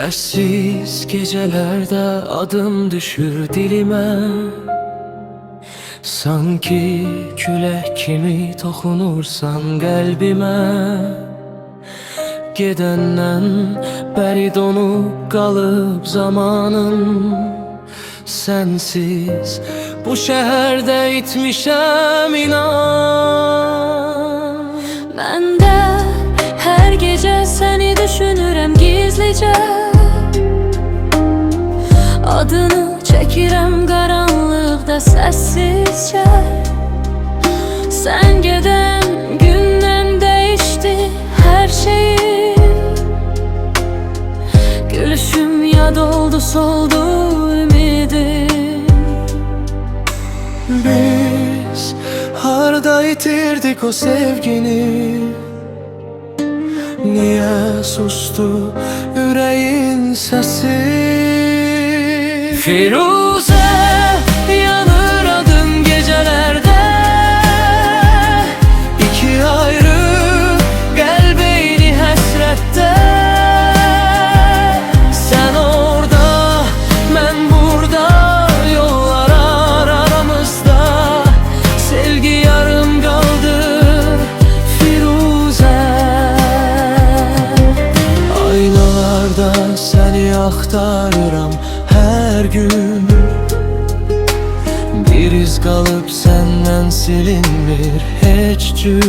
Sessiz gecelerde adım düşür dilime, sanki külək kimi toxunursan qəlbimə. Gedəndən bəri donub qalıb zamanım, sensiz bu şəhərdə itmişəm inan. Mən də hər gecə səni düşünürəm gizlicə, adını çəkirəm qaranlıqda səssizcə. Sən gedən gündən dəyişdi hər şeyim, gülüşüm yad oldu, soldu ümidim. Biz harda itirdik o sevgini? Niye sustu yüreğin sesi? Firuze, yanır adın gecelerde, iki ayrı kalbeyni hasrette. Sen orada, ben burada, yollar aramızda, sevgi yarım kaldı Firuze. Aynalarda seni aktarıram her gün, bir iz kalıp senden silinmir heç cür.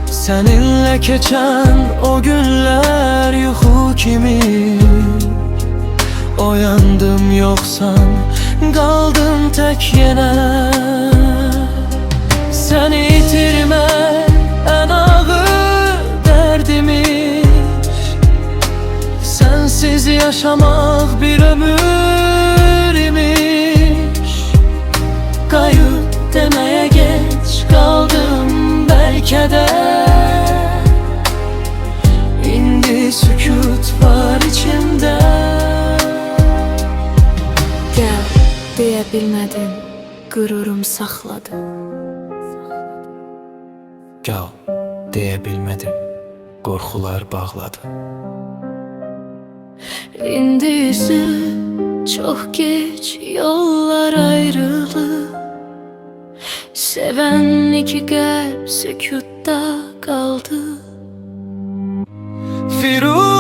Seninle geçen o günler yuhu kimi, oyandım yoksan kaldım tek yine. Seni itirmek en ağır derdimiz, sensiz yaşamak bir ömür imiş. Kayıp demeye geç kaldım belki de, indi sükut var içimde. Gəl deyə bilmədim, qürurum saxladı. Gel deyə bilmədim, qorxular bağladı. İndi ise çok geç, yollar ayrılır. Seven iki kalp sükutta kaldı. Firuze,